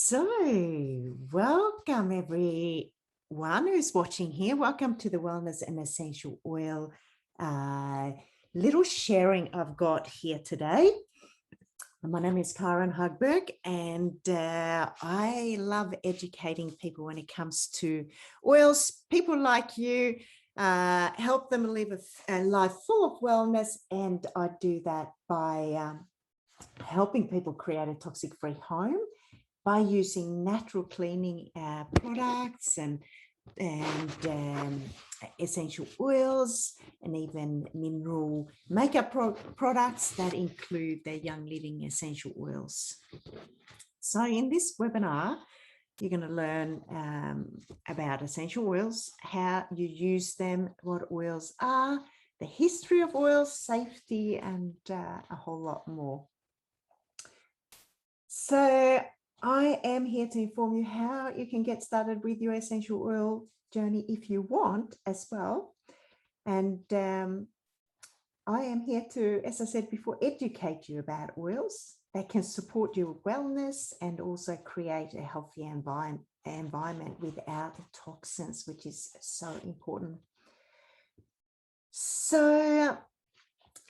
So, welcome everyone who's watching here. Welcome to the Wellness and Essential Oil little sharing I've got here today. My name is Karin Hagberg, and I love educating people when it comes to oils. People like you, help them live a life full of wellness, and I do that by helping people create a toxic-free home by using natural cleaning products and essential oils and even mineral makeup products that include the Young Living essential oils. So in this webinar, you're going to learn about essential oils, how you use them, what oils are, the history of oils, safety, and a whole lot more. So I am here to inform you how you can get started with your essential oil journey if you want as well. And I am here to, as I said before, educate you about oils that can support your wellness and also create a healthy environment without toxins, which is so important. So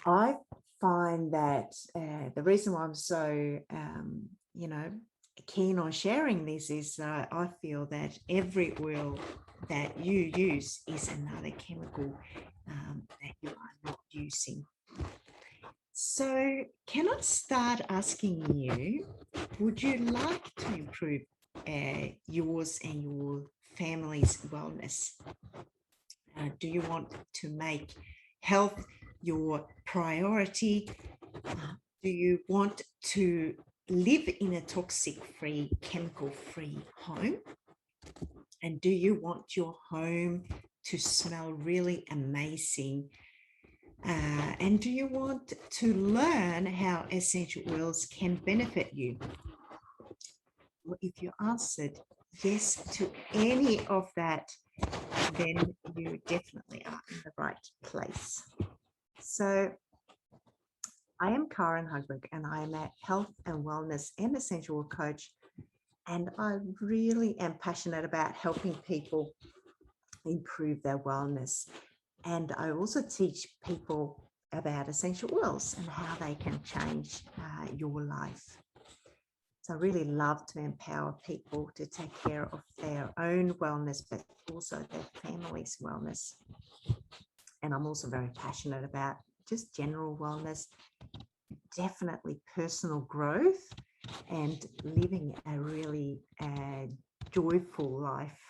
I find that the reason why I'm so, keen on sharing this is I feel that every oil that you use is another chemical that you are not using. So can I start asking you, would you like to improve yours and your family's wellness? Do you want to make health your priority? Do you want to live in a toxic-free, chemical-free home? And do you want your home to smell really amazing? And do you want to learn how essential oils can benefit you? Well, if you answered yes to any of that, then you definitely are in the right place. So I am Karin Hagberg, and I am a health and wellness and essential oil coach. And I really am passionate about helping people improve their wellness. And I also teach people about essential oils and how they can change your life. So I really love to empower people to take care of their own wellness, but also their family's wellness. And I'm also very passionate about just general wellness, definitely personal growth, and living a really joyful life.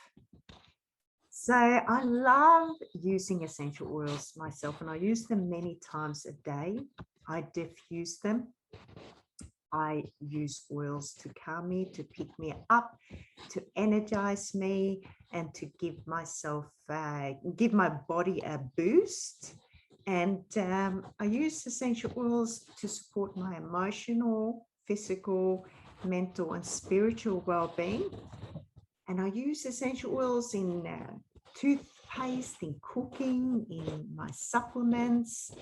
So I love using essential oils myself, and I use them many times a day. I diffuse them. I use oils to calm me, to pick me up, to energize me, and to give myself, give my body a boost. And I use essential oils to support my emotional, physical, mental, and spiritual well-being. And I use essential oils in toothpaste, in cooking, in my supplements,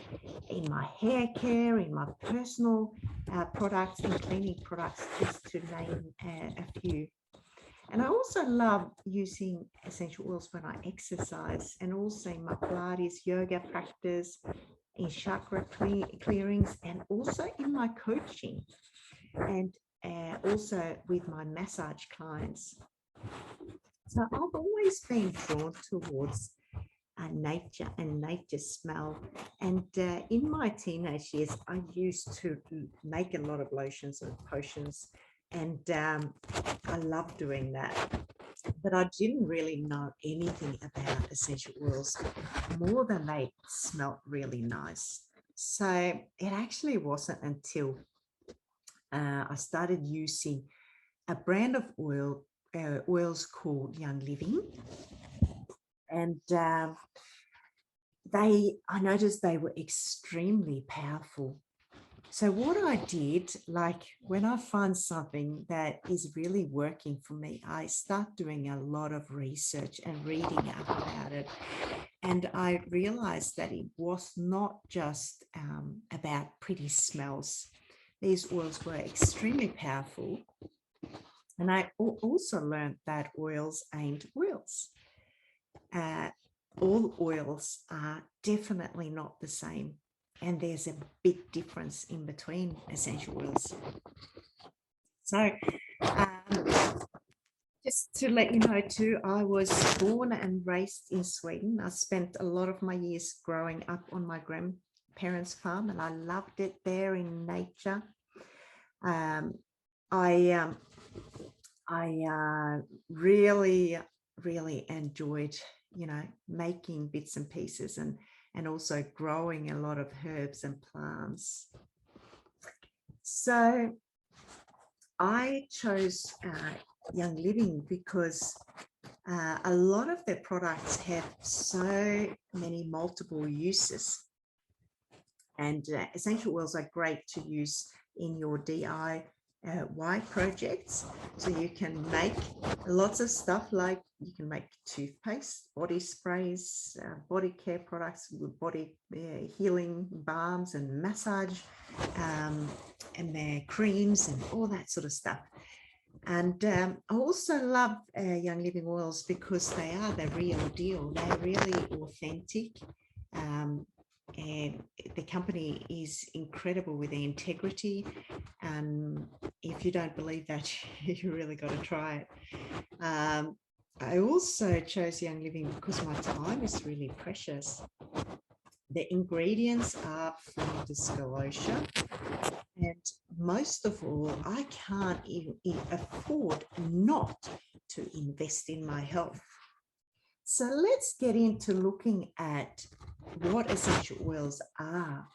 in my hair care, in my personal products and cleaning products, just to name a few. And I also love using essential oils when I exercise, and also in my Pilates yoga practice, in chakra clearings, and also in my coaching, and also with my massage clients. So I've always been drawn towards nature and nature smell. And in my teenage years, I used to make a lot of lotions and potions, and I love doing that. But I didn't really know anything about essential oils more than they smelled really nice. So it actually wasn't until I started using a brand of oils called Young Living, and I noticed they were extremely powerful. So what I did, like when I find something that is really working for me, I start doing a lot of research and reading up about it. And I realized that it was not just about pretty smells. These oils were extremely powerful, And I also learned that oils ain't oils. All oils are definitely not the same. And there's a big difference in between essential oils. So just to let you know too, I was born and raised in Sweden. I spent a lot of my years growing up on my grandparents' farm, and I loved it there in nature. I really enjoyed, making bits and pieces and also growing a lot of herbs and plants. So I chose Young Living because a lot of their products have so many multiple uses. And essential oils are great to use in your DIY projects. So you can make lots of stuff, like you can make toothpaste, body sprays, body care products, body healing balms and massage, and their creams and all that sort of stuff. And I also love Young Living oils because they are the real deal. They're really authentic. And the company is incredible with their integrity. If you don't believe that, you really got to try it. I also chose Young Living because my time is really precious. The ingredients are full disclosure. And most of all, I can't even afford not to invest in my health. So let's get into looking at what essential oils are.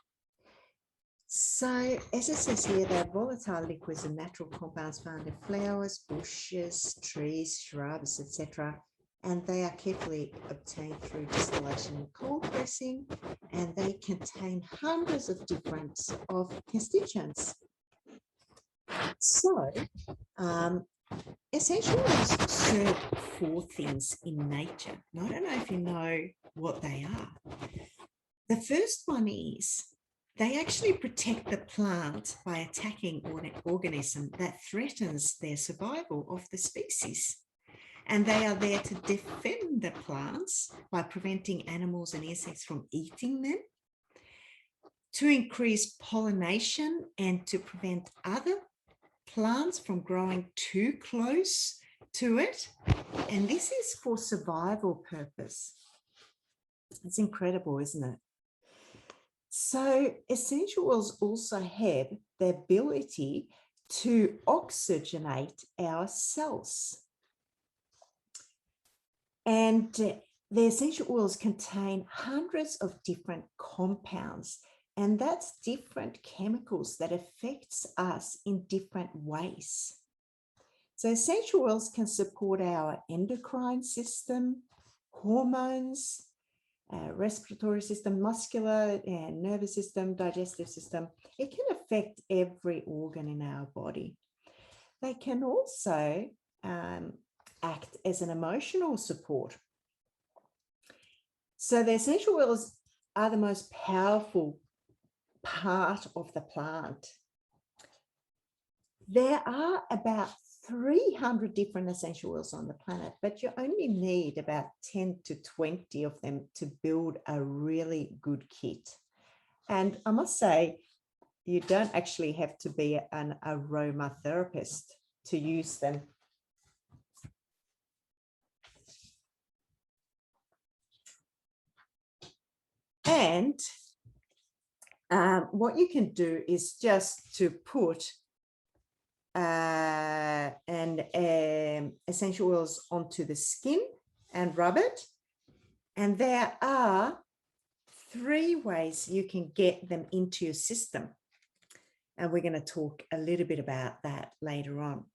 So as it says here, they're volatile liquids and natural compounds found in flowers, bushes, trees, shrubs, etc. And they are carefully obtained through distillation and cold pressing, and they contain hundreds of different constituents. So essential oils serve four things in nature. And I don't know if you know what they are. The first one is they actually protect the plant by attacking an organism that threatens their survival of the species. And they are there to defend the plants by preventing animals and insects from eating them, to increase pollination and to prevent other plants from growing too close to it. And this is for survival purpose. It's incredible, isn't it? So essential oils also have the ability to oxygenate our cells. And the essential oils contain hundreds of different compounds, and that's different chemicals that affects us in different ways. So essential oils can support our endocrine system, hormones, respiratory system, muscular and nervous system, digestive system. It can affect every organ in our body. They can also act as an emotional support. So the essential oils are the most powerful part of the plant. There are about 300 different essential oils on the planet, but you only need about 10 to 20 of them to build a really good kit. And I must say, you don't actually have to be an aromatherapist to use them. And what you can do is just to put essential oils onto the skin and rub it. And there are 3 ways you can get them into your system. And we're going to talk a little bit about that later on.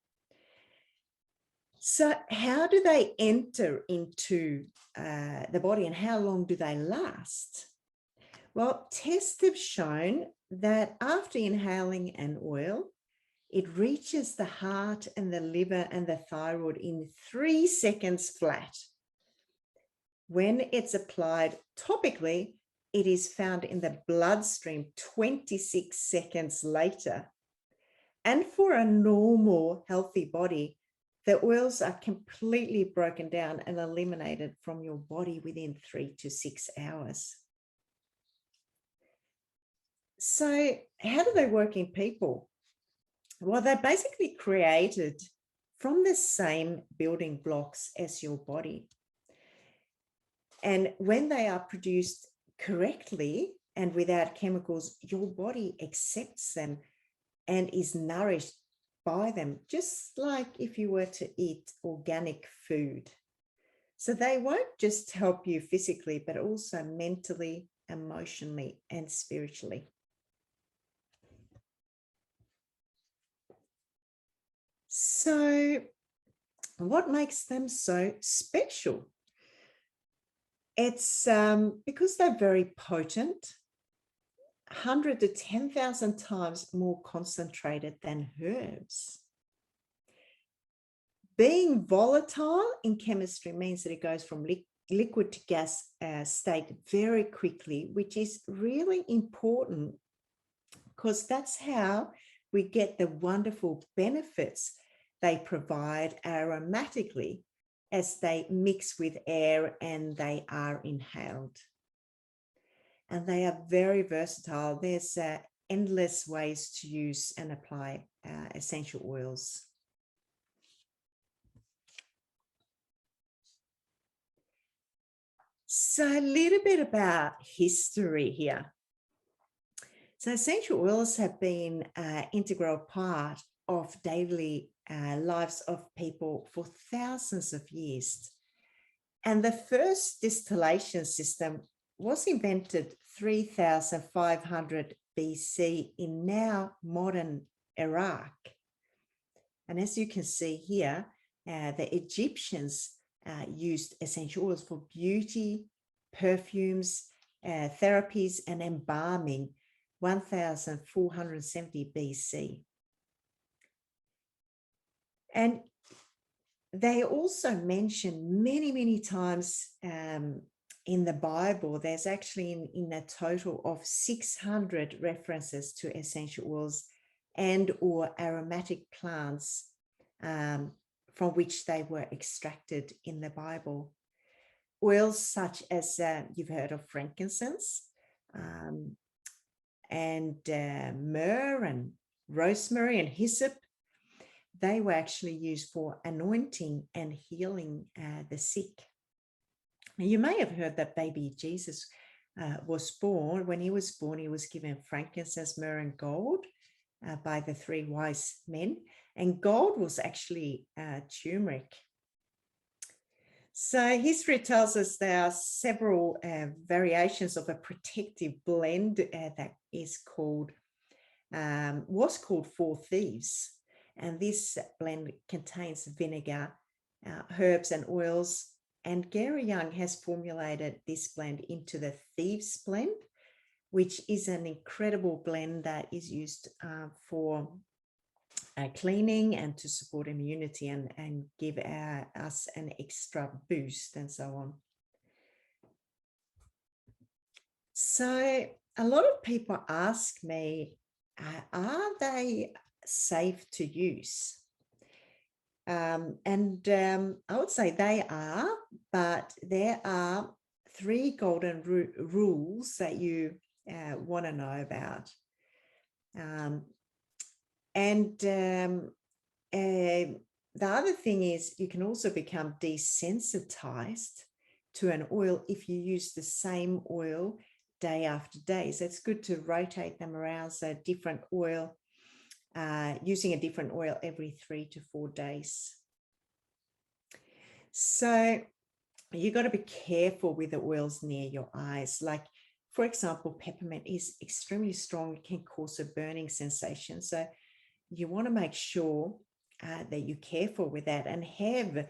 So how do they enter into the body, and how long do they last? Well, tests have shown that after inhaling an oil, it reaches the heart and the liver and the thyroid in 3 seconds flat. When it's applied topically, it is found in the bloodstream 26 seconds later. And for a normal, healthy body, The oils are completely broken down and eliminated from your body within 3 to 6 hours. So how do they work in people? Well, they're basically created from the same building blocks as your body. And when they are produced correctly and without chemicals, your body accepts them and is nourished by them, just like if you were to eat organic food. So they won't just help you physically, but also mentally, emotionally, and spiritually. So what makes them so special? It's because they're very potent, 100 to 10,000 times more concentrated than herbs. Being volatile in chemistry means that it goes from liquid to gas state very quickly, which is really important because that's how we get the wonderful benefits they provide aromatically as they mix with air and they are inhaled. And they are very versatile. There's endless ways to use and apply essential oils. So a little bit about history here. So essential oils have been an integral part of daily lives of people for thousands of years. And the first distillation system was invented 3,500 BC in now modern Iraq. And as you can see here, the Egyptians used essential oils for beauty, perfumes, therapies, and embalming 1,470 BC. And they also mention many times in the Bible. There's actually in a total of 600 references to essential oils and or aromatic plants from which they were extracted in the Bible. Oils such as you've heard of frankincense and myrrh and rosemary and hyssop. They were actually used for anointing and healing the sick. You may have heard that baby Jesus was born. When he was born, he was given frankincense, myrrh, and gold by the 3 wise men. And gold was actually turmeric. So history tells us there are several variations of a protective blend that is called, was called 4 Thieves. And this blend contains vinegar, herbs and oils. And Gary Young has formulated this blend into the Thieves blend, which is an incredible blend that is used for cleaning and to support immunity and give us an extra boost and so on. So a lot of people ask me, are they safe to use? I would say they are, but there are 3 golden rules that you want to know about. The other thing is you can also become desensitized to an oil if you use the same oil day after day. So it's good to rotate them around. So different oil, using a different oil every 3 to 4 days. So you've got to be careful with the oils near your eyes. Like, for example, peppermint is extremely strong. It can cause a burning sensation. So you want to make sure that you're careful with that and have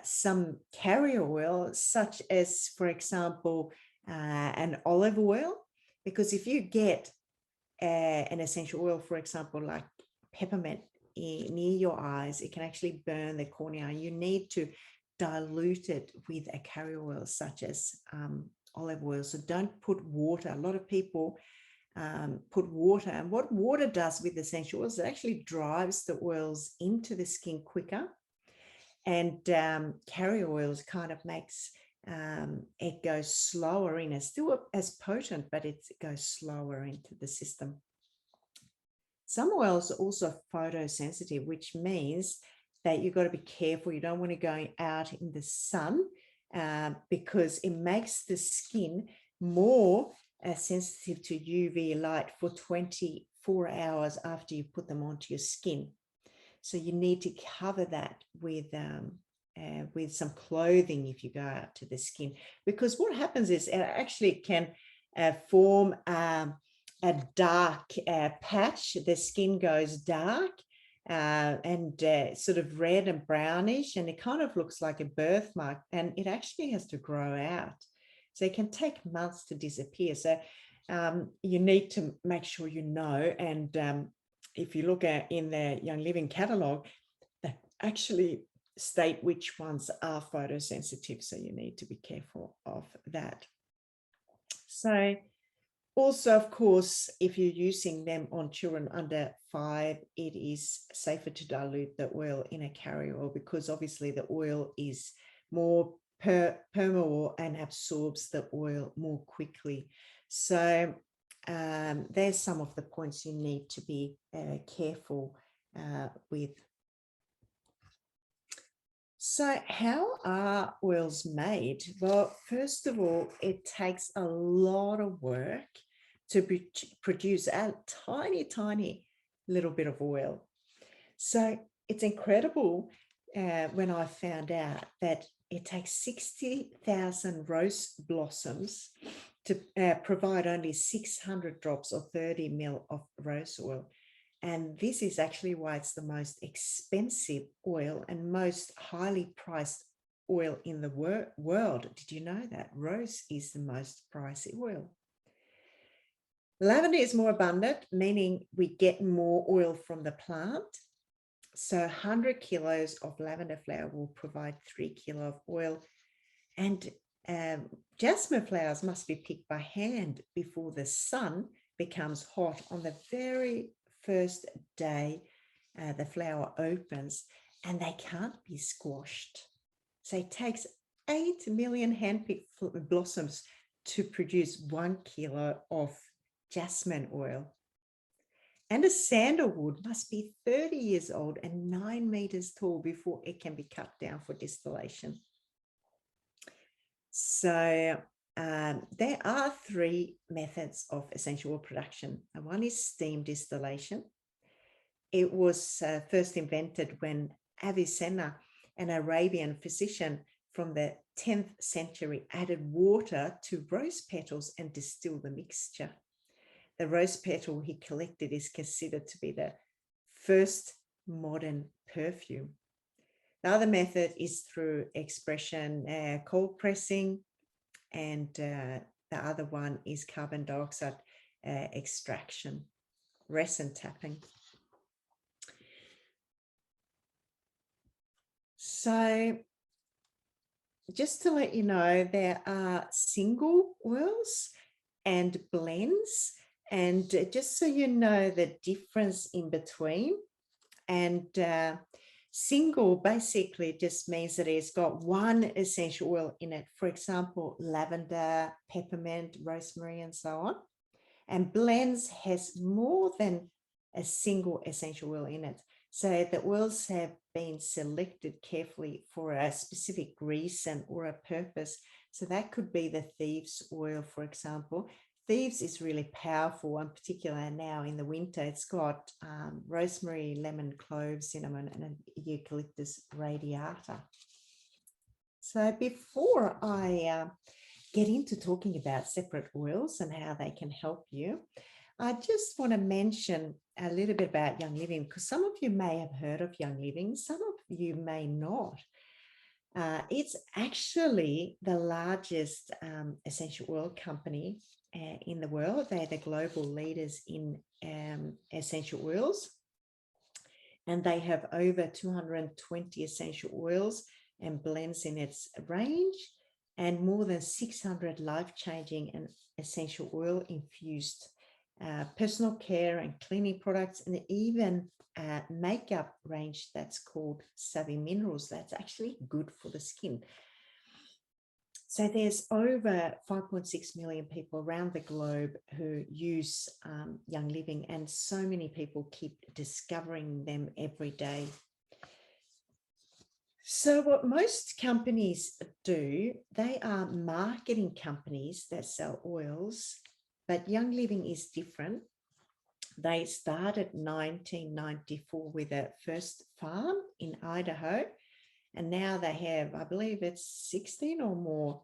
some carrier oil, such as, for example, an olive oil. Because if you get an essential oil, for example, like peppermint near your eyes, it can actually burn the cornea. You need to dilute it with a carrier oil, such as olive oil. So don't put water. A lot of people put water, and what water does with essential oils, it actually drives the oils into the skin quicker, And carrier oils kind of makes it go slower in. It's still as potent, but it goes slower into the system. Some oils are also photosensitive, which means that you've got to be careful. You don't want to go out in the sun because it makes the skin more sensitive to UV light for 24 hours after you put them onto your skin. So you need to cover that with some clothing if you go out to the skin, because what happens is it actually can form a dark patch. The skin goes dark and sort of red and brownish, and it kind of looks like a birthmark, and it actually has to grow out. So it can take months to disappear. So you need to make sure you know. And if you look at in the Young Living catalogue, they actually state which ones are photosensitive. So you need to be careful of that. So also, of course, if you're using them on children under 5, it is safer to dilute the oil in a carrier oil, because obviously the oil is more permeable and absorbs the oil more quickly. So there's some of the points you need to be careful with. So how are oils made? Well, first of all, it takes a lot of work to produce a tiny, tiny little bit of oil. So it's incredible when I found out that it takes 60,000 rose blossoms to provide only 600 drops or 30 ml of rose oil. And this is actually why it's the most expensive oil and most highly priced oil in the world. Did you know that? Rose is the most pricey oil. Lavender is more abundant, meaning we get more oil from the plant. So 100 kilos of lavender flower will provide 3 kilos of oil. And jasmine flowers must be picked by hand before the sun becomes hot on the very first day the flower opens, and they can't be squashed. So it takes 8 million hand-picked blossoms to produce 1 kilo of jasmine oil. And a sandalwood must be 30 years old and 9 meters tall before it can be cut down for distillation. So there are 3 methods of essential oil production. One is steam distillation. It was first invented when Avicenna, an Arabian physician from the 10th century, added water to rose petals and distilled the mixture. The rose petal he collected is considered to be the first modern perfume. The other method is through expression, cold pressing, and the other one is carbon dioxide extraction, resin tapping. So just to let you know, there are single oils and blends, and just so you know the difference in between. And single basically just means that it's got one essential oil in it. For example, lavender, peppermint, rosemary, and so on. And blends has more than a single essential oil in it. So the oils have been selected carefully for a specific reason or a purpose. So that could be the thieves oil, for example. Thieves is really powerful, and particularly now in the winter. It's got rosemary, lemon, clove, cinnamon, and an eucalyptus radiata. So before I get into talking about separate oils and how they can help you, I just want to mention a little bit about Young Living, because some of you may have heard of Young Living, some of you may not. It's actually the largest essential oil company in the world. They're the global leaders in essential oils, and they have over 220 essential oils and blends in its range, and more than 600 life-changing and essential oil infused personal care and cleaning products, and even makeup range that's called Savvy Minerals that's actually good for the skin. So there's over 5.6 million people around the globe who use Young Living, and so many people keep discovering them every day. So what most companies do, they are marketing companies that sell oils, but Young Living is different. They started 1994 with a first farm in Idaho, and now they have, I believe it's 16 or more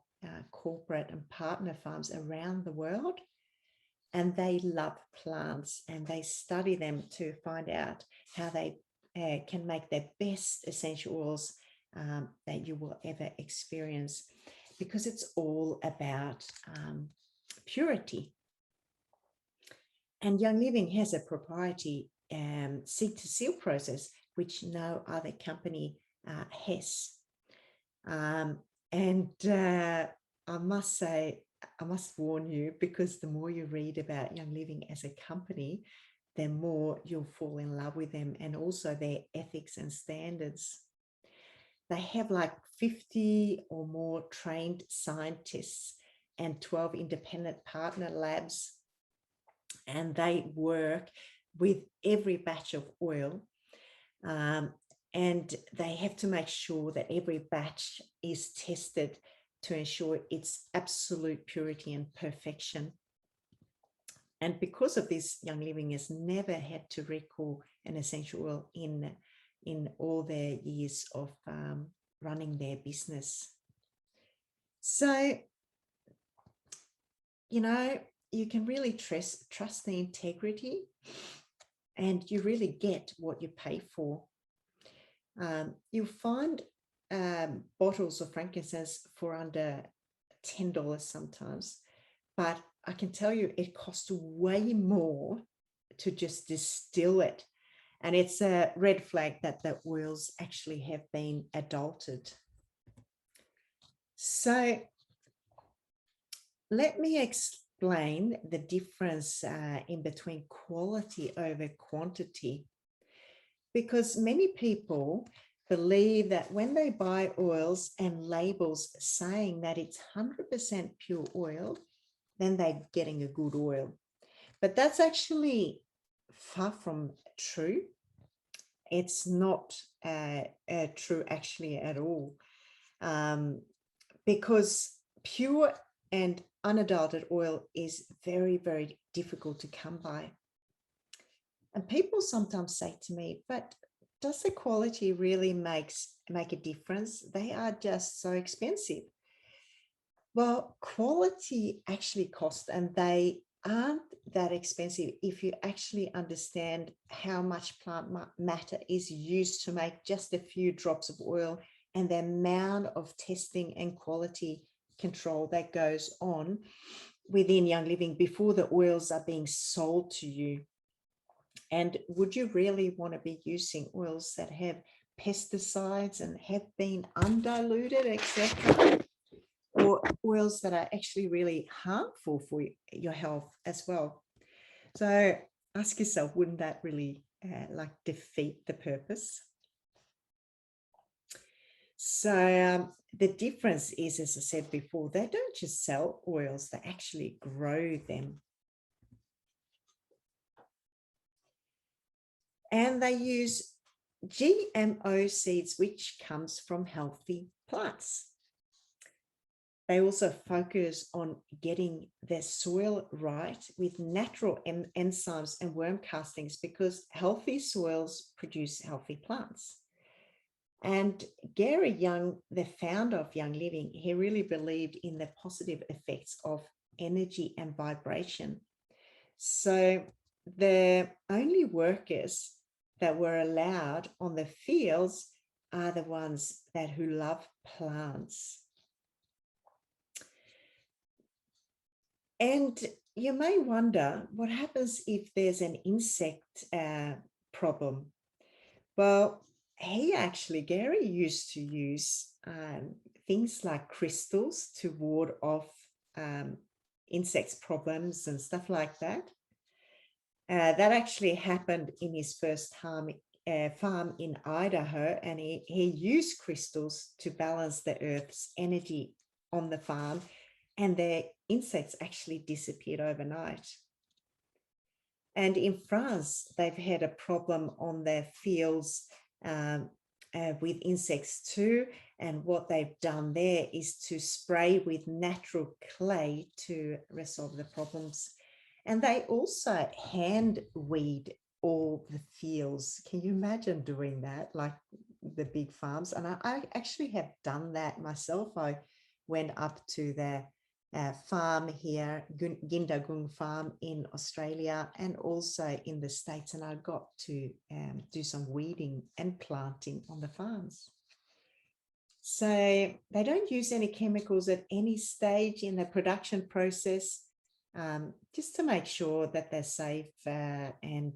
corporate and partner farms around the world. And they love plants, and they study them to find out how they can make their best essential oils that you will ever experience, because it's all about purity. And Young Living has a proprietary seed to seal process, which no other company has. I must say, I must warn you, because the more you read about Young Living as a company, the more you'll fall in love with them, and also their ethics and standards. They have like 50 or more trained scientists and 12 independent partner labs, and they work with every batch of oil. And they have to make sure that every batch is tested to ensure its absolute purity and perfection. And because of this, Young Living has never had to recall an essential oil in all their years of running their business. So, you know, you can really trust the integrity, and you really get what you pay for. You'll find bottles of frankincense for under $10 sometimes, but I can tell you it costs way more to just distill it. And it's a red flag that the oils actually have been adulterated. So let me explain the difference in between quality over quantity, because many people believe that when they buy oils and labels saying that it's 100% pure oil, then they're getting a good oil. But that's actually far from true. It's not true actually at all, because pure and unadulterated oil is very, very difficult to come by. And people sometimes say to me, but does the quality really make a difference? They are just so expensive. Well, quality actually costs, and they aren't that expensive if you actually understand how much plant matter is used to make just a few drops of oil, and the amount of testing and quality control that goes on within Young Living before the oils are being sold to you. And would you really want to be using oils that have pesticides and have been undiluted, etc., or oils that are actually really harmful for your health as well? So ask yourself, wouldn't that really defeat the purpose? So the difference is, as I said before, they don't just sell oils, they actually grow them. And they use GMO seeds, which comes from healthy plants. They also focus on getting their soil right with natural enzymes and worm castings, because healthy soils produce healthy plants. And Gary Young, the founder of Young Living, he really believed in the positive effects of energy and vibration. So the only workers that were allowed on the fields are the ones who love plants. And you may wonder, what happens if there's an insect problem? Well, Gary used to use things like crystals to ward off insects problems and stuff like that. That actually happened in his first farm in Idaho, and he used crystals to balance the earth's energy on the farm, and the insects actually disappeared overnight. And in France, they've had a problem on their fields with insects too. And what they've done there is to spray with natural clay to resolve the problems. And they also hand weed all the fields. Can you imagine doing that, like the big farms? And I actually have done that myself. I went up to the farm here, Gindagung farm in Australia, and also in the States, and I got to do some weeding and planting on the farms. So they don't use any chemicals at any stage in the production process, just to make sure that they're safe and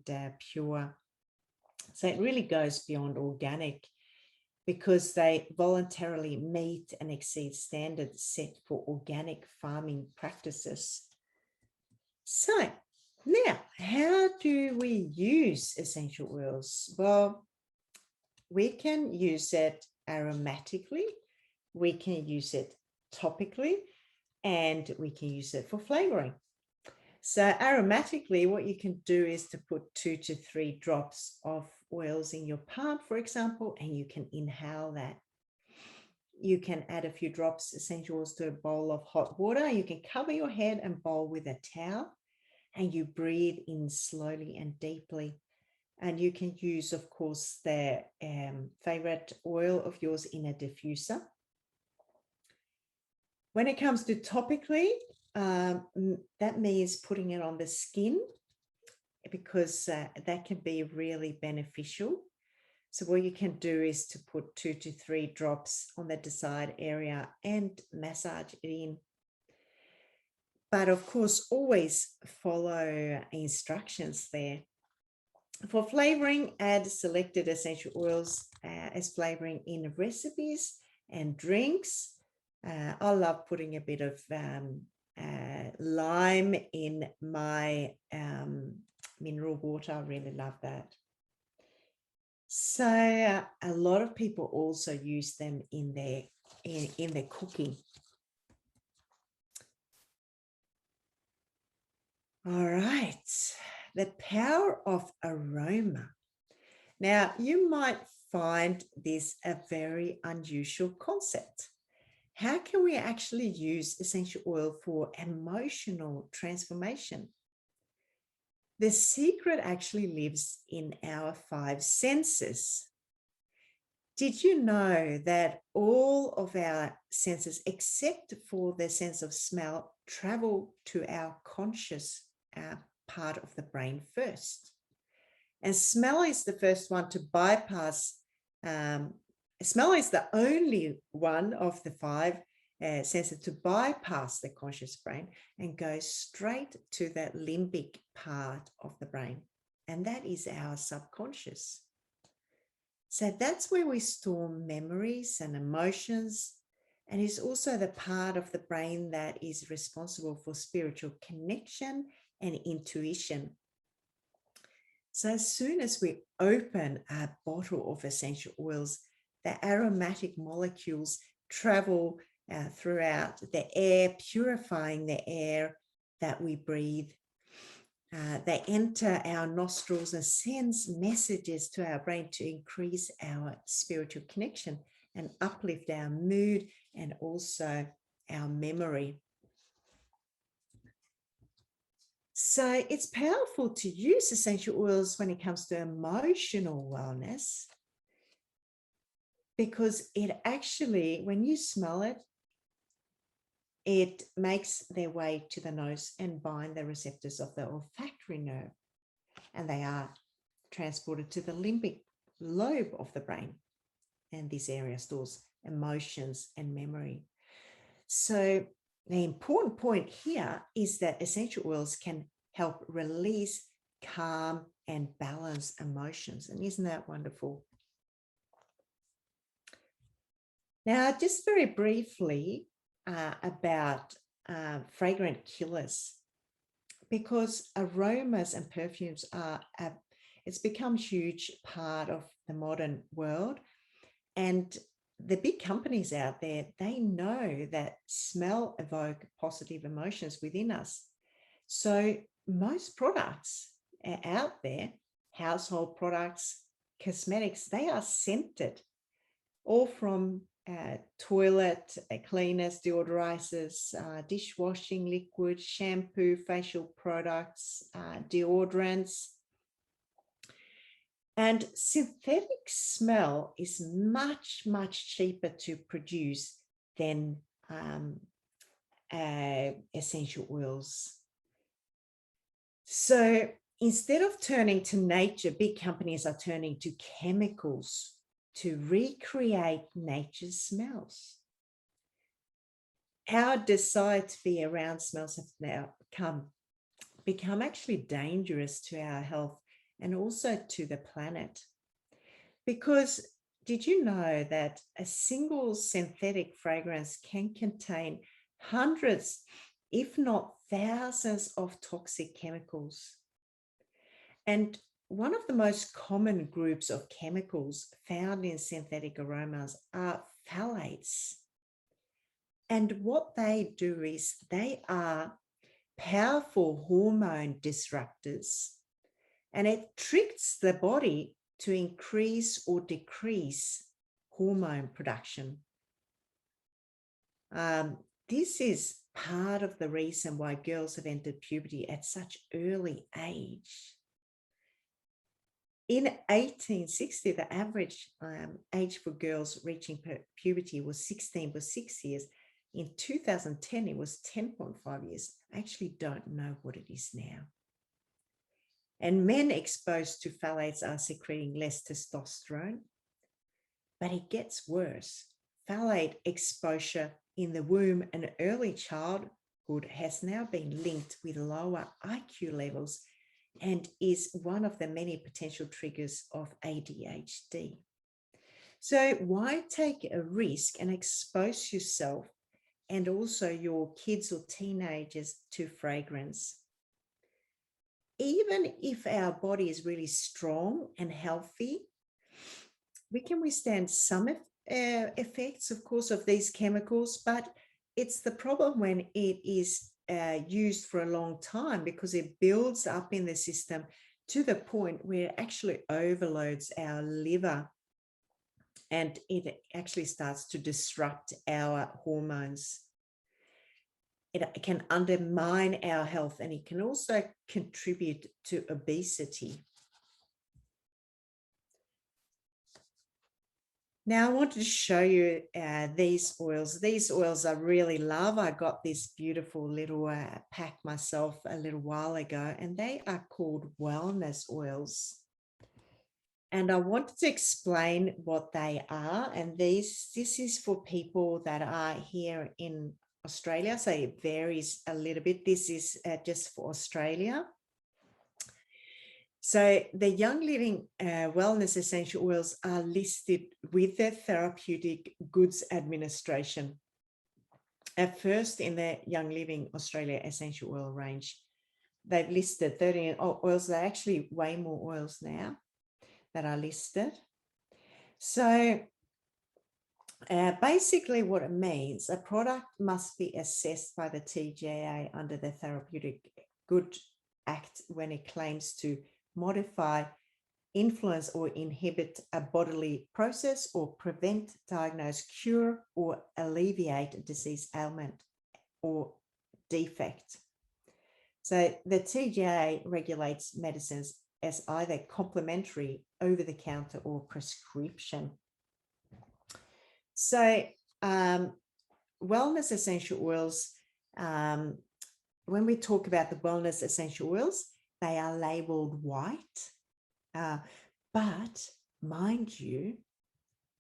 pure. So it really goes beyond organic, because they voluntarily meet and exceed standards set for organic farming practices. So now, how do we use essential oils? Well, we can use it aromatically, we can use it topically, and we can use it for flavoring. So aromatically, what you can do is to put 2 to 3 drops of oils in your palm, for example, and you can inhale that. You can add a few drops essential oils to a bowl of hot water. You can cover your head and bowl with a towel, and you breathe in slowly and deeply. And you can use, of course, the favorite oil of yours in a diffuser. When it comes to topically, that means putting it on the skin, because that can be really beneficial. So what you can do is to put 2 to 3 drops on the desired area and massage it in. But of course, always follow instructions there. For flavoring, add selected essential oils as flavoring in recipes and drinks. I love putting a bit of lime in my mineral water. I really love that. So a lot of people also use them in their cooking. All right, the power of aroma. Now, you might find this a very unusual concept. How can we actually use essential oil for emotional transformation? The secret actually lives in our 5 senses. Did you know that all of our senses, except for the sense of smell, travel to our conscious part of the brain first? And smell is the first one to bypass. Smell is the only one of the 5 senses to bypass the conscious brain and go straight to the limbic part of the brain. And that is our subconscious. So that's where we store memories and emotions. And it's also the part of the brain that is responsible for spiritual connection and intuition. So as soon as we open a bottle of essential oils, the aromatic molecules travel throughout the air, purifying the air that we breathe. They enter our nostrils and sends messages to our brain to increase our spiritual connection and uplift our mood and also our memory. So it's powerful to use essential oils when it comes to emotional wellness, because it actually, when you smell it, it makes their way to the nose and bind the receptors of the olfactory nerve, and they are transported to the limbic lobe of the brain. And this area stores emotions and memory. So the important point here is that essential oils can help release, calm, and balance emotions. And isn't that wonderful? Now, just very briefly about fragrant killers, because aromas and perfumes it's become a huge part of the modern world. And the big companies out there, they know that smell evoke positive emotions within us. So most products out there, household products, cosmetics, they are scented, all from toilet cleaners, deodorizers, dishwashing liquid, shampoo, facial products, deodorants. And synthetic smell is much, much cheaper to produce than essential oils. So instead of turning to nature, big companies are turning to chemicals to recreate nature's smells. Our desire to be around smells have now become actually dangerous to our health and also to the planet. Because did you know that a single synthetic fragrance can contain hundreds, if not thousands, of toxic chemicals? And one of the most common groups of chemicals found in synthetic aromas are phthalates. And what they do is they are powerful hormone disruptors, and it tricks the body to increase or decrease hormone production. This is part of the reason why girls have entered puberty at such early age. In 1860, the average age for girls reaching puberty was 16.6 years. In 2010, it was 10.5 years. I actually don't know what it is now. And men exposed to phthalates are secreting less testosterone. But it gets worse. Phthalate exposure in the womb and early childhood has now been linked with lower IQ levels and is one of the many potential triggers of ADHD. So why take a risk and expose yourself and also your kids or teenagers to fragrance? Even if our body is really strong and healthy, we can withstand some effects, of course, of these chemicals, but it's the problem when it is used for a long time, because it builds up in the system to the point where it actually overloads our liver and it actually starts to disrupt our hormones. It can undermine our health, and it can also contribute to obesity. Now, I wanted to show you these oils. These oils I really love. I got this beautiful little pack myself a little while ago, and they are called wellness oils. And I wanted to explain what they are. And this is for people that are here in Australia. So it varies a little bit. This is just for Australia. So the Young Living Wellness Essential Oils are listed with the Therapeutic Goods Administration. At first, in the Young Living Australia Essential Oil range, they've listed 13 oils. There are actually way more oils now that are listed. So basically what it means, a product must be assessed by the TGA under the Therapeutic Good Act when it claims to modify, influence, or inhibit a bodily process, or prevent, diagnose, cure, or alleviate a disease, ailment, or defect. So the TGA regulates medicines as either complementary, over-the-counter, or prescription. So wellness essential oils, when we talk about the wellness essential oils, they are labeled white, but mind you,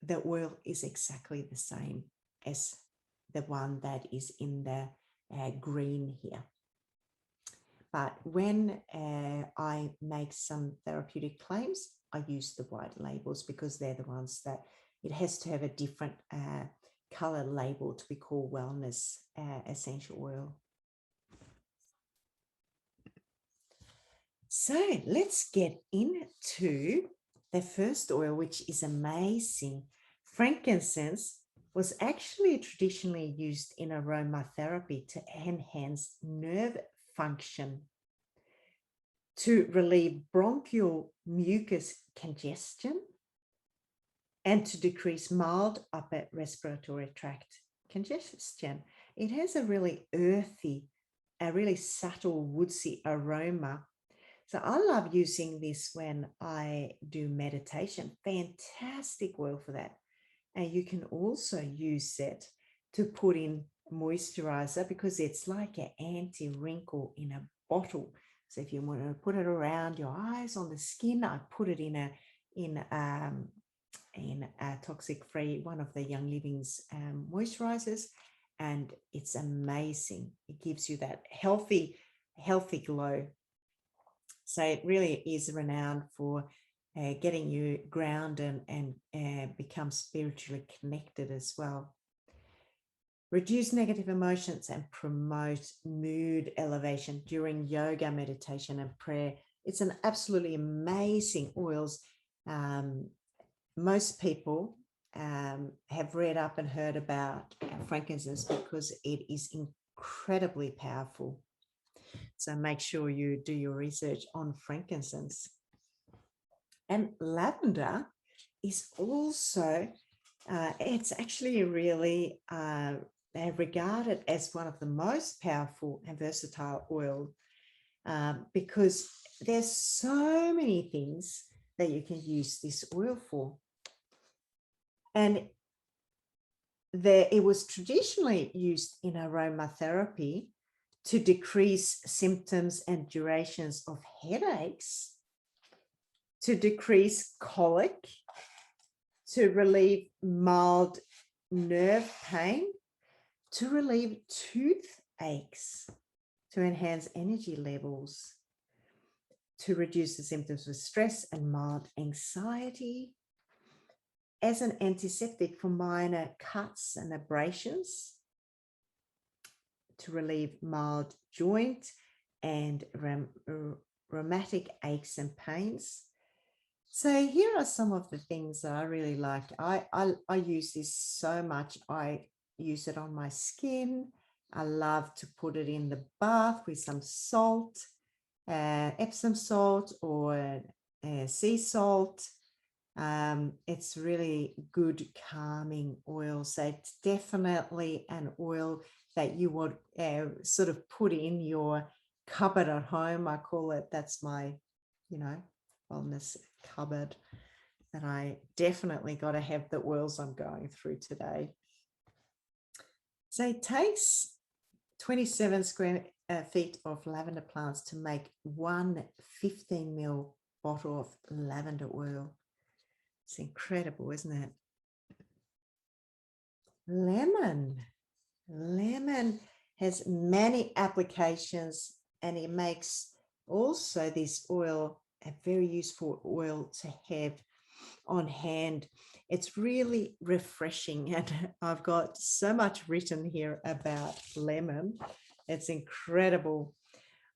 the oil is exactly the same as the one that is in the green here. But when I make some therapeutic claims, I use the white labels because they're the ones that it has to have a different color label to be called wellness essential oil. So let's get into the first oil, which is amazing. Frankincense was actually traditionally used in aromatherapy to enhance nerve function, to relieve bronchial mucus congestion, and to decrease mild upper respiratory tract congestion. It has a really earthy, a really subtle woodsy aroma. So I love using this when I do meditation. Fantastic oil for that. And you can also use it to put in moisturizer because it's like an anti-wrinkle in a bottle. So if you want to put it around your eyes, on the skin, I put it in a toxic-free, one of the Young Living's moisturizers, and it's amazing. It gives you that healthy glow. So it really is renowned for getting you grounded and become spiritually connected as well. Reduce negative emotions and promote mood elevation during yoga, meditation, and prayer. It's an absolutely amazing oils. Most people have read up and heard about frankincense because it is incredibly powerful. So make sure you do your research on frankincense. And lavender is also, it's actually really regarded as one of the most powerful and versatile oil because there's so many things that you can use this oil for. And it was traditionally used in aromatherapy to decrease symptoms and durations of headaches, to decrease colic, to relieve mild nerve pain, to relieve toothaches, to enhance energy levels, to reduce the symptoms of stress and mild anxiety, as an antiseptic for minor cuts and abrasions, to relieve mild joint and rheumatic aches and pains. So here are some of the things that I really like. I use this so much. I use it on my skin. I love to put it in the bath with some salt, Epsom salt or sea salt. It's really good calming oil. So it's definitely an oil that you would sort of put in your cupboard at home. I call it, that's my, wellness cupboard, that I definitely got to have the oils I'm going through today. So it takes 27 square feet of lavender plants to make one 15 ml bottle of lavender oil. It's incredible, isn't it? Lemon has many applications, and it makes also this oil a very useful oil to have on hand. It's really refreshing, and I've got so much written here about lemon. It's incredible.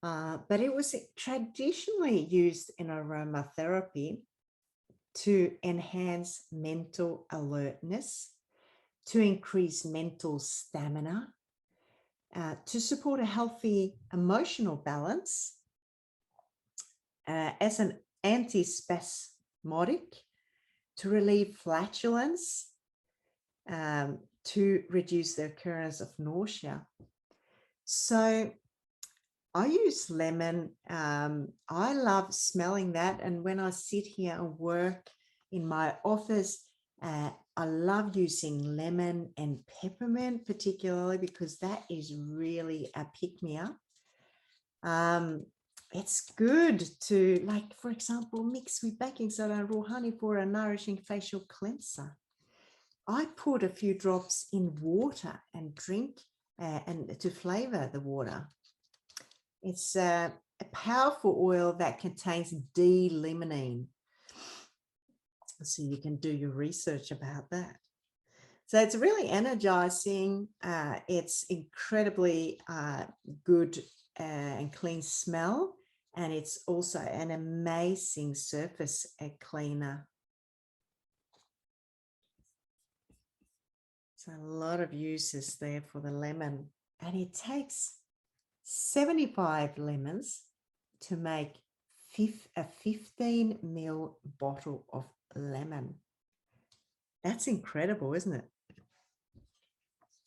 But it was traditionally used in aromatherapy to enhance mental alertness, to increase mental stamina, to support a healthy emotional balance, as an antispasmodic, to relieve flatulence, to reduce the occurrence of nausea. So I use lemon. I love smelling that. And when I sit here and work in my office, I love using lemon and peppermint, particularly because that is really a pick-me-up. It's good to, like, for example, mix with baking soda and raw honey for a nourishing facial cleanser. I put a few drops in water and drink and to flavor the water. It's a powerful oil that contains D-limonene. So you can do your research about that. So it's really energizing. It's incredibly good and clean smell, And it's also an amazing surface cleaner. So a lot of uses there for the lemon. And it takes 75 lemons to make a 15 ml bottle of lemon. That's incredible, isn't it?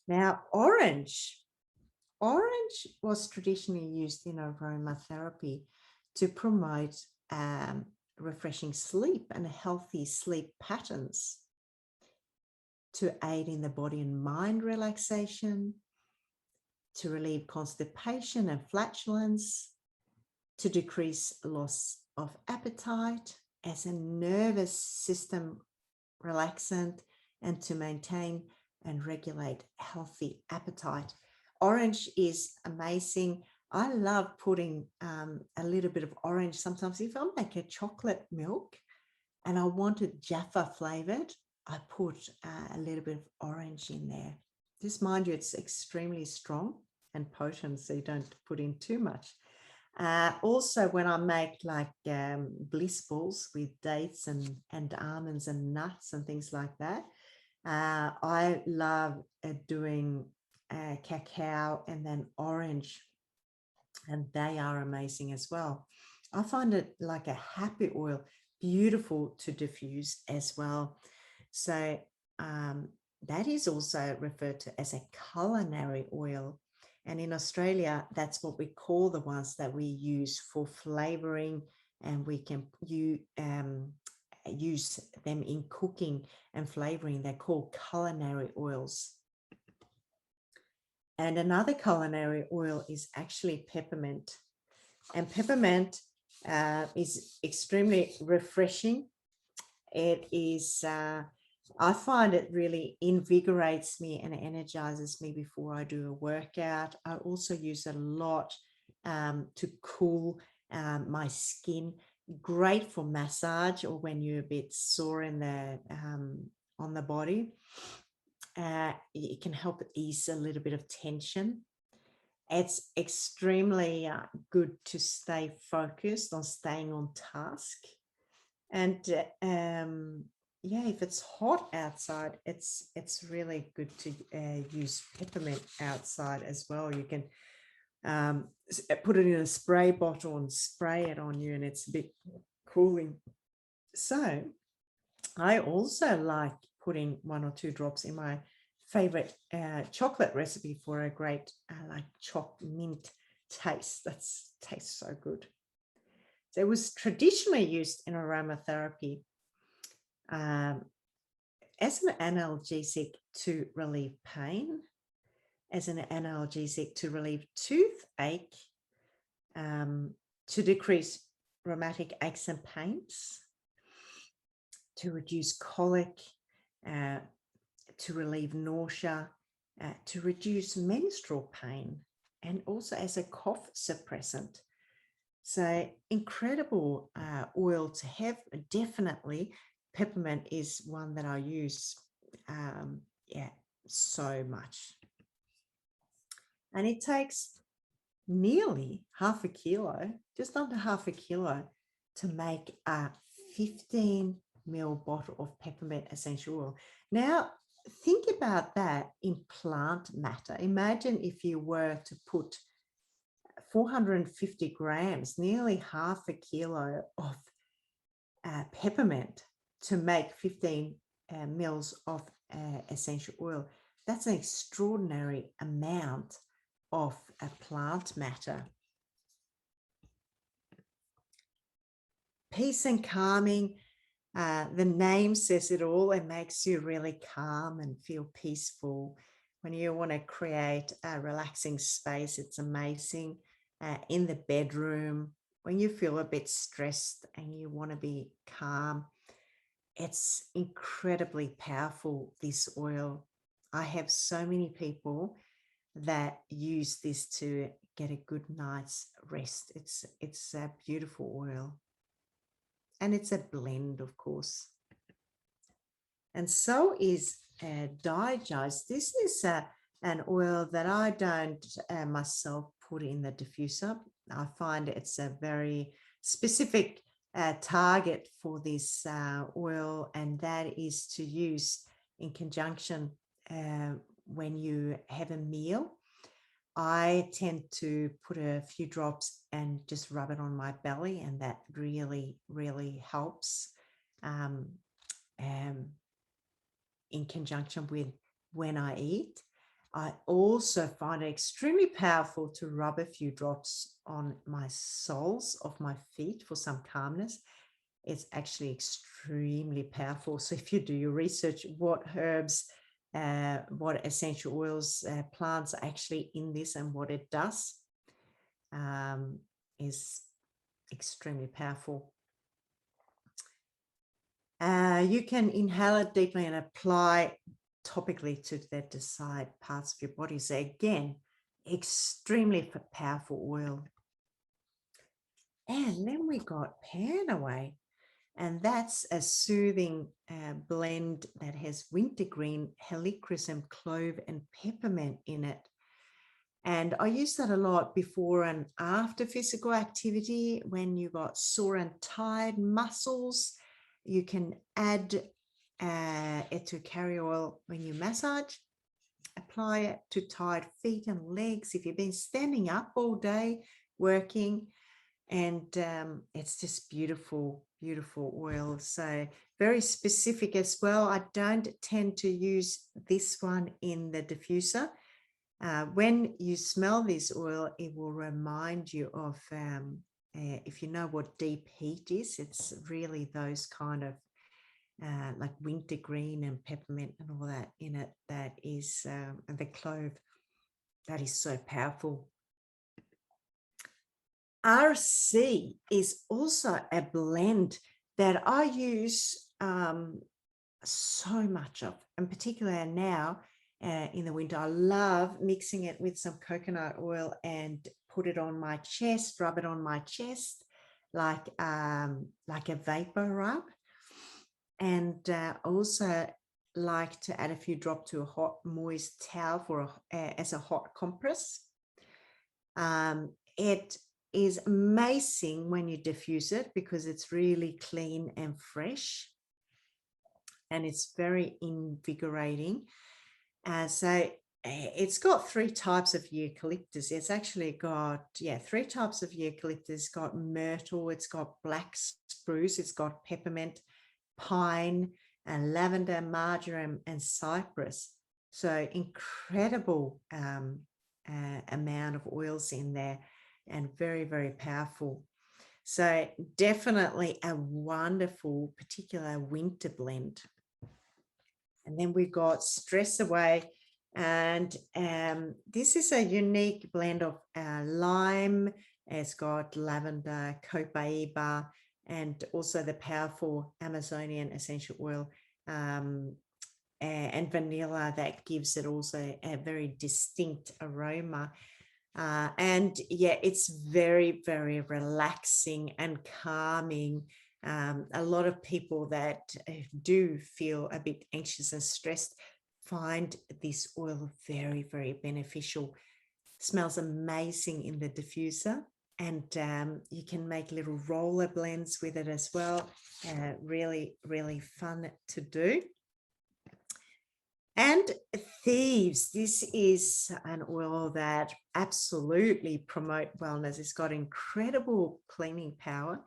Now, orange. Orange was traditionally used in aromatherapy to promote refreshing sleep and healthy sleep patterns, to aid in the body and mind relaxation, to relieve constipation and flatulence, to decrease loss of appetite, as a nervous system relaxant, and to maintain and regulate healthy appetite. Orange is amazing. I love putting a little bit of orange. Sometimes if I make a chocolate milk and I want it Jaffa flavored, I put a little bit of orange in there. Just mind you, it's extremely strong and potent, so you don't put in too much. Also, when I make like bliss balls with dates and almonds and nuts and things like that, I love doing cacao and then orange, and they are amazing as well. I find it like a happy oil, beautiful to diffuse as well. So that is also referred to as a culinary oil. And in Australia, that's what we call the ones that we use for flavoring, and we can use them in cooking and flavoring. They're called culinary oils. And another culinary oil is actually peppermint. And peppermint is extremely refreshing. It is, I find it really invigorates me and energizes me before I do a workout. I also use it a lot to cool my skin. Great for massage or when you're a bit sore in the on the body. It can help ease a little bit of tension. It's extremely good to stay focused on staying on task. And yeah, if it's hot outside, it's really good to use peppermint outside as well. You can put it in a spray bottle and spray it on you, and it's a bit cooling. So I also like putting 1 or 2 drops in my favorite chocolate recipe for a great like chocolate mint taste. That tastes so good. So it was traditionally used in aromatherapy as an analgesic to relieve pain, as an analgesic to relieve toothache, to decrease rheumatic aches and pains, to reduce colic, to relieve nausea, to reduce menstrual pain, and also as a cough suppressant. So incredible oil to have. Definitely peppermint is one that I use so much. And it takes nearly half a kilo, just under half a kilo, to make a 15 ml bottle of peppermint essential oil. Now, think about that in plant matter. Imagine if you were to put 450 grams, nearly half a kilo of peppermint to make 15 mils of essential oil. That's an extraordinary amount of plant matter. Peace and calming. The name says it all. It makes you really calm and feel peaceful. When you want to create a relaxing space, it's amazing. In the bedroom, when you feel a bit stressed and you want to be calm, it's incredibly powerful, this oil. I have so many people that use this to get a good night's rest. It's a beautiful oil. And it's a blend, of course. And so is Digest. This is an oil that I don't myself put in the diffuser. I find it's a very specific target for this oil, and that is to use in conjunction when you have a meal. I tend to put a few drops and just rub it on my belly, and that really, really helps in conjunction with when I eat. I also find it extremely powerful to rub a few drops on my soles of my feet for some calmness. It's actually extremely powerful. So if you do your research, what herbs, what essential oils, plants are actually in this and what it does is extremely powerful. You can inhale it deeply and apply topically to the desired parts of your body. So again, extremely powerful oil. And then we got Panaway, and that's a soothing blend that has wintergreen, helichrysum, clove, and peppermint in it. And I use that a lot before and after physical activity. When you got sore and tired muscles, you can add it to carrier oil when you massage. Apply it to tired feet and legs if you've been standing up all day working. And it's just beautiful, beautiful oil. So very specific as well. I don't tend to use this one in the diffuser. When you smell this oil, it will remind you of, if you know what deep heat is, it's really those kind of like wintergreen and peppermint and all that in it. That is, and the clove, that is so powerful. RC is also a blend that I use so much of, in particular now in the winter. I love mixing it with some coconut oil and put it on my chest, rub it on my chest like a vapor rub. And also like to add a few drops to a hot, moist towel for as a hot compress. It is amazing when you diffuse it because it's really clean and fresh, and it's very invigorating. So it's got 3 types of eucalyptus. It's actually got 3 types of eucalyptus. It's got myrtle, it's got black spruce, it's got peppermint, pine, and lavender, marjoram, and cypress. So incredible amount of oils in there, and very, very powerful. So definitely a wonderful, particular winter blend. And then we've got Stress Away, and this is a unique blend of lime. It's got lavender, copaiba, and also the powerful Amazonian essential oil and vanilla that gives it also a very distinct aroma. And it's very, very relaxing and calming. A lot of people that do feel a bit anxious and stressed find this oil very, very beneficial. Smells amazing in the diffuser, and you can make little roller blends with it as well. Really, really fun to do. And Thieves, this is an oil that absolutely promotes wellness. It's got incredible cleaning power.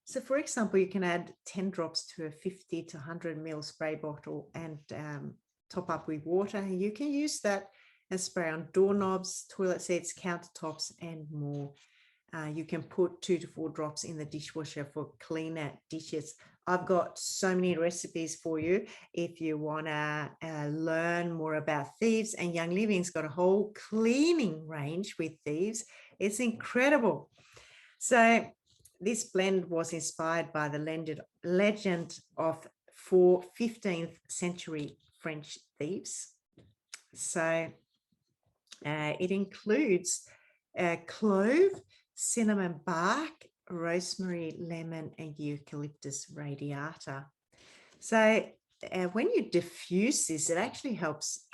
So for example, you can add 10 drops to a 50 to 100 ml spray bottle and top up with water. You can use that and spray on doorknobs, toilet seats, countertops, and more. You can put 2 to 4 drops in the dishwasher for cleaner dishes. I've got so many recipes for you if you want to learn more about Thieves, and Young Living's got a whole cleaning range with Thieves. It's incredible. So this blend was inspired by the legend of 15th century French thieves. So it includes clove, cinnamon bark, rosemary, lemon, and eucalyptus radiata. So when you diffuse this, it actually helps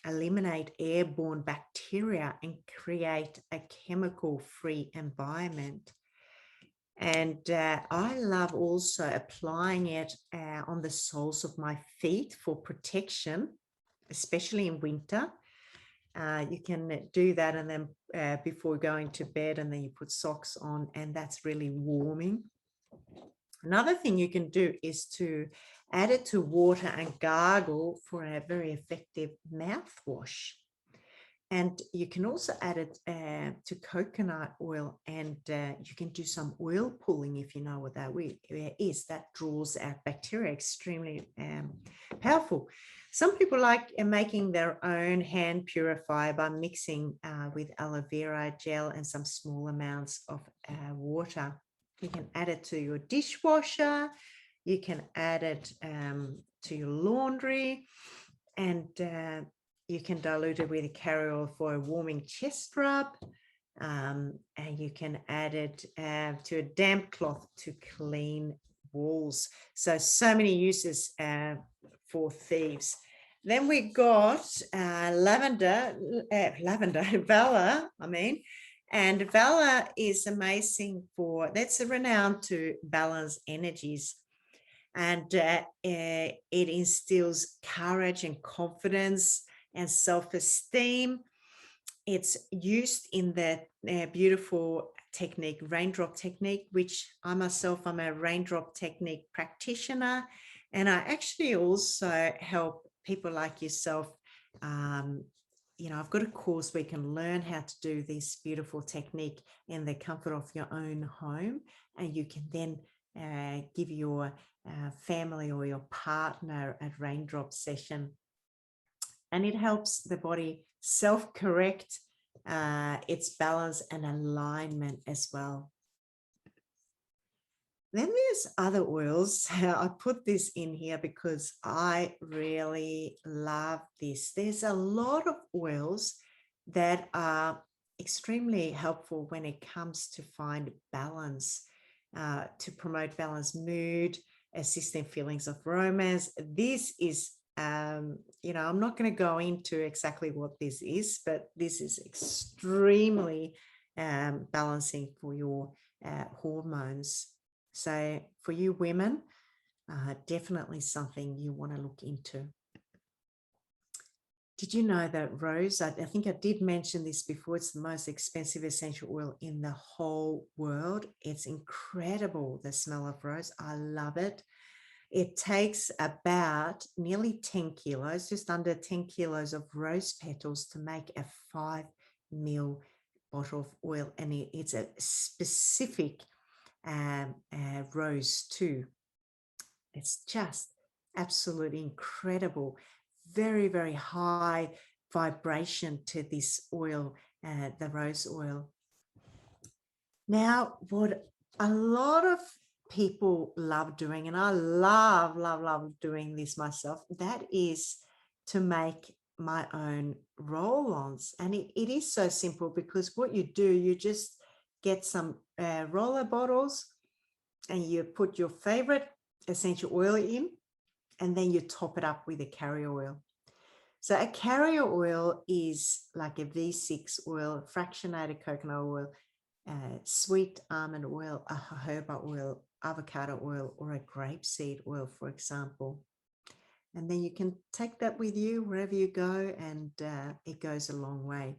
eliminate airborne bacteria and create a chemical-free environment. And I love also applying it on the soles of my feet for protection, especially in winter. You can do that, and then before going to bed, and then you put socks on, and that's really warming. Another thing you can do is to add it to water and gargle for a very effective mouthwash. And you can also add it to coconut oil, and you can do some oil pulling, if you know what that is. That draws out bacteria, extremely powerful. Some people like making their own hand purifier by mixing with aloe vera gel and some small amounts of water. You can add it to your dishwasher. You can add it to your laundry, and you can dilute it with a carrier oil for a warming chest rub, and you can add it to a damp cloth to clean walls. So many uses for thieves. Then we got lavender, Valor, and Valor is amazing that's renowned to balance energies. And it instills courage and confidence and self-esteem. It's used in the beautiful technique, raindrop technique, which I myself, I'm a raindrop technique practitioner. And I actually also help people like yourself. I've got a course where you can learn how to do this beautiful technique in the comfort of your own home. And you can then give your family or your partner a raindrop session. And it helps the body self-correct its balance and alignment as well. Then there's other oils. I put this in here because I really love this. There's a lot of oils that are extremely helpful when it comes to find balance, to promote balanced mood, assist in feelings of romance. This is, I'm not going to go into exactly what this is, but this is extremely balancing for your hormones. So for you women, definitely something you want to look into. Did you know that rose, I think I did mention this before, it's the most expensive essential oil in the whole world. It's incredible, the smell of rose. I love it. It takes about nearly 10 kilos, just under 10 kilos of rose petals to make a 5 ml bottle of oil. And it's a specific rose too. It's just absolutely incredible. Very, very high vibration to this oil, the rose oil. Now, what a lot of people love doing, and I love doing this myself, that is to make my own roll-ons. And it is so simple, because what you do, you just get some roller bottles and you put your favorite essential oil in, and then you top it up with a carrier oil. So a carrier oil is like a V6 oil, fractionated coconut oil, sweet almond oil, a jojoba oil, avocado oil, or a grapeseed oil, for example. And then you can take that with you wherever you go, and it goes a long way.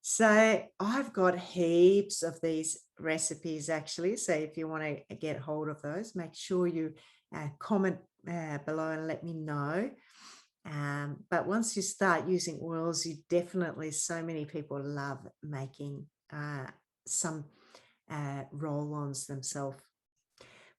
So I've got heaps of these recipes actually. So if you want to get hold of those, make sure you comment below and let me know. But once you start using oils, so many people love making some roll-ons themselves.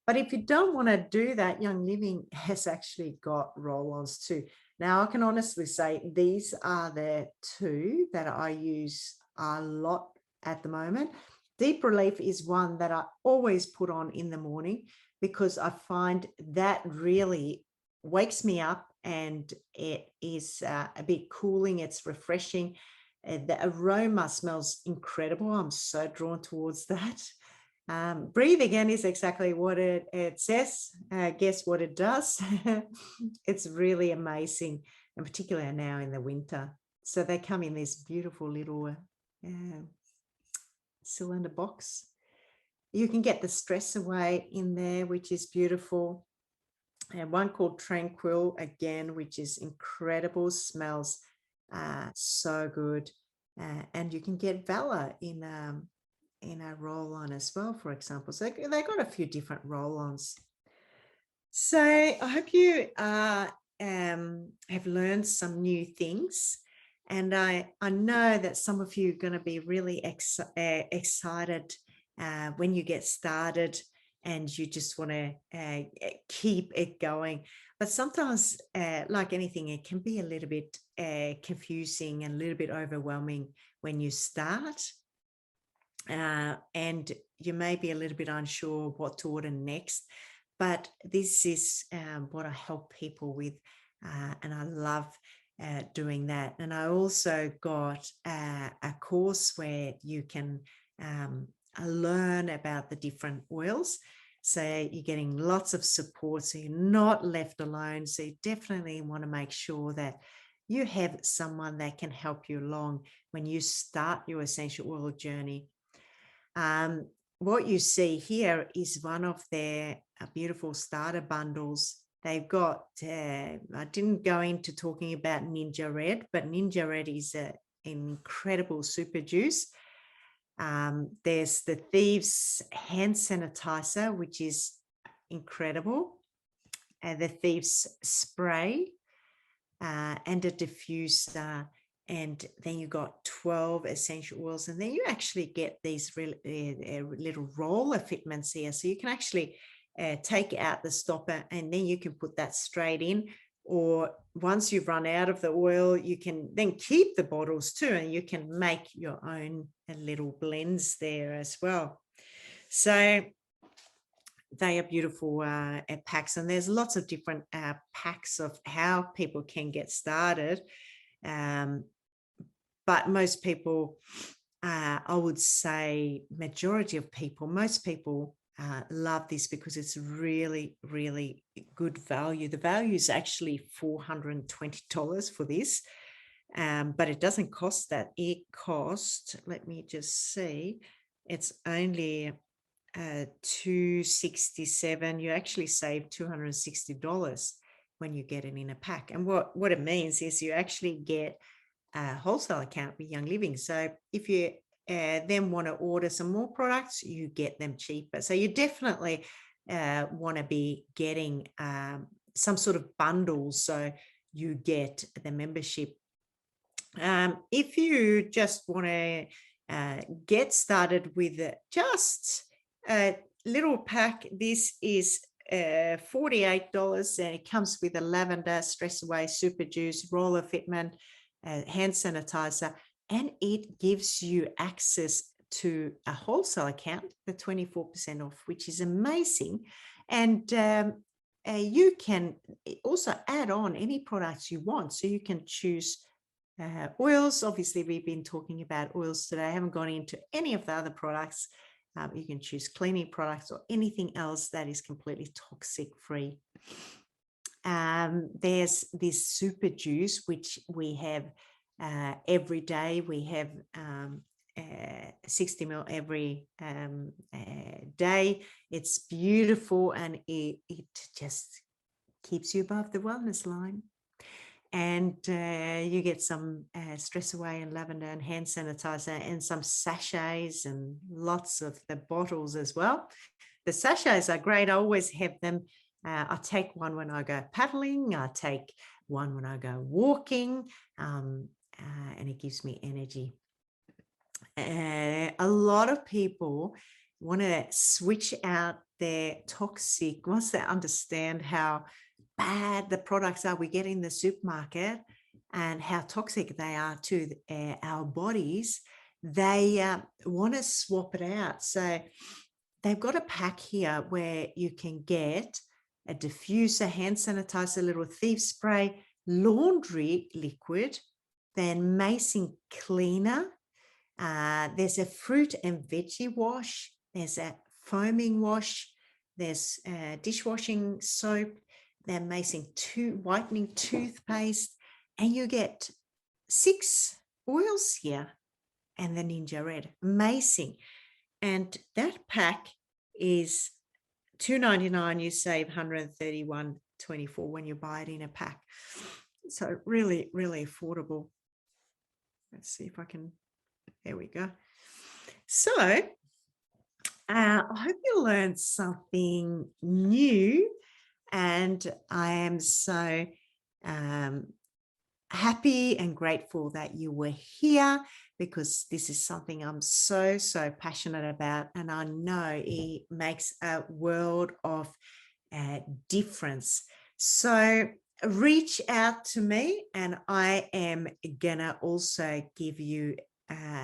But if you don't want to do that, Young Living has actually got roll-ons too. Now, I can honestly say these are the two that I use a lot at the moment. Deep Relief is one that I always put on in the morning, because I find that really wakes me up, and it is a bit cooling. It's refreshing. The aroma smells incredible. I'm so drawn towards that. Breathe Again is exactly what it says. Guess what it does? It's really amazing. and particularly now in the winter. So they come in this beautiful little cylinder box. You can get the stress away in there, which is beautiful. And one called Tranquil, again, which is incredible, smells so good. And you can get Valor in a roll-on as well, for example. So they got a few different roll-ons. So I hope you have learned some new things. And I know that some of you are going to be really excited when you get started and you just want to keep it going. But sometimes, like anything, it can be a little bit confusing and a little bit overwhelming when you start. And you may be a little bit unsure what to order next. But this is what I help people with, and I love doing that. And I also got a course where you can learn about the different oils. So you're getting lots of support, so you're not left alone. So you definitely want to make sure that you have someone that can help you along when you start your essential oil journey. What you see here is one of their beautiful starter bundles. They've got, I didn't go into talking about Ninja Red, but Ninja Red is an incredible super juice. There's the Thieves hand sanitizer, which is incredible. The Thieves spray and a diffuser. And then you got 12 essential oils, and then you actually get these little roller fitments here. So you can actually take out the stopper, and then you can put that straight in. Or once you've run out of the oil, you can then keep the bottles too, and you can make your own little blends there as well. So they are beautiful packs, and there's lots of different packs of how people can get started. But most people, I would say majority of people, most people love this because it's really, really good value. The value is actually $420 for this, but it doesn't cost that. It costs, let me just see, it's only $267. You actually save $260 when you get it in a pack. And what it means is you actually get a wholesale account with Young Living. So if you then want to order some more products, you get them cheaper. So you definitely want to be getting some sort of bundle, so you get the membership. If you just want to get started with just a little pack, this is $48, and it comes with a lavender stress away super juice, roller fitment, hand sanitizer, and it gives you access to a wholesale account, the 24% off, which is amazing. And you can also add on any products you want. So you can choose oils. Obviously, we've been talking about oils today. I haven't gone into any of the other products. You can choose cleaning products or anything else that is completely toxic free. There's this super juice, which we have every day. We have 60 ml every day. It's beautiful, and it just keeps you above the wellness line. And you get some stress away and lavender and hand sanitizer, and some sachets, and lots of the bottles as well. The sachets are great. I always have them. I take one when I go paddling. I take one when I go walking, and it gives me energy. A lot of people want to switch out their toxic, once they understand how bad the products are we get in the supermarket and how toxic they are to our bodies, they want to swap it out. So they've got a pack here where you can get a diffuser, hand sanitizer, little thief spray, laundry liquid, then macing cleaner. There's a fruit and veggie wash. There's a foaming wash. There's dishwashing soap. They're macing whitening toothpaste, And you get 6 oils here and the Ninja Red. Amazing. And that pack is $2.99. You save $131.24 when you buy it in a pack. So really, really affordable. Let's see if I can, there we go. So I hope you learned something new, and I am so happy and grateful that you were here, because this is something I'm so passionate about, and I know it makes a world of difference. So reach out to me, and I am gonna also give you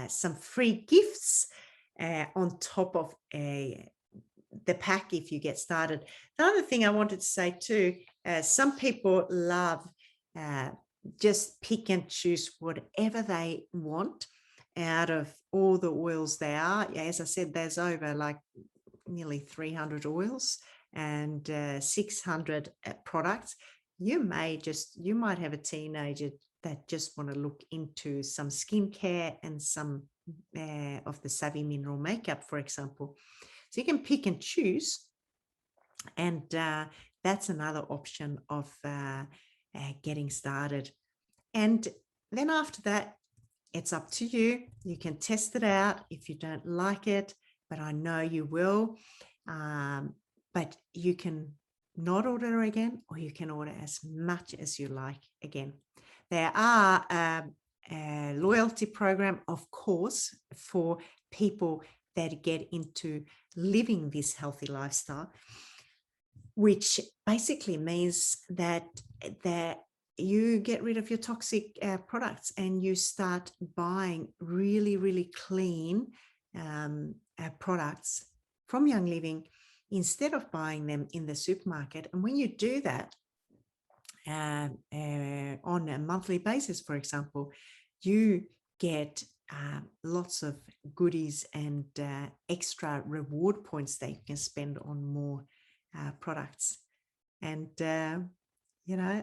some free gifts on top of the pack if you get started. The other thing I wanted to say too, some people love just pick and choose whatever they want out of all the oils there are. As I said, there's over like nearly 300 oils and 600 products. You might have a teenager that just want to look into some skincare and some of the Savvy Mineral makeup, for example. So you can pick and choose, and that's another option of getting started. And then after that, it's up to you. You can test it out if you don't like it, but I know you will. But you can not order again, or you can order as much as you like again. There are a loyalty program, of course, for people that get into living this healthy lifestyle, which basically means that you get rid of your toxic products and you start buying really clean products from Young Living instead of buying them in the supermarket. And when you do that on a monthly basis, for example, you get lots of goodies and extra reward points that you can spend on more products. And a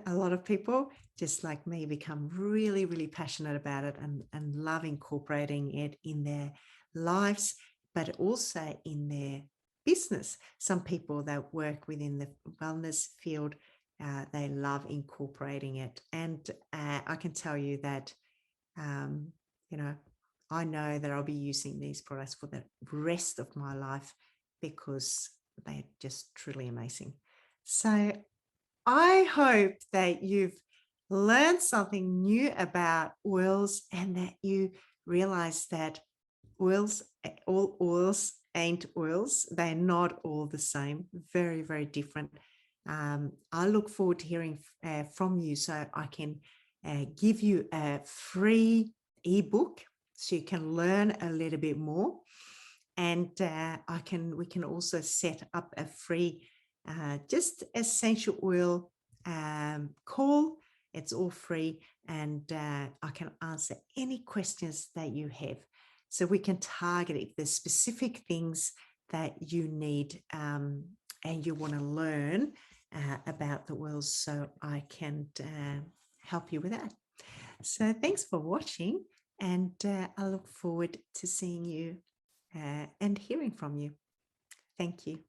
lot of people, just like me, become really passionate about it and love incorporating it in their lives, but also in their business. Some people that work within the wellness field, they love incorporating it. And I can tell you that, I know that I'll be using these products for the rest of my life because they're just truly amazing. So I hope that you've learned something new about oils, and that you realize that all oils ain't oils. They're not all the same, very different. I look forward to hearing from you, so I can give you a free ebook so you can learn a little bit more. And we can also set up a free just essential oil call. It's all free, and I can answer any questions that you have. So we can target if there's specific things that you need and you want to learn about the oils, so I can help you with that. So thanks for watching, and I look forward to seeing you and hearing from you. Thank you.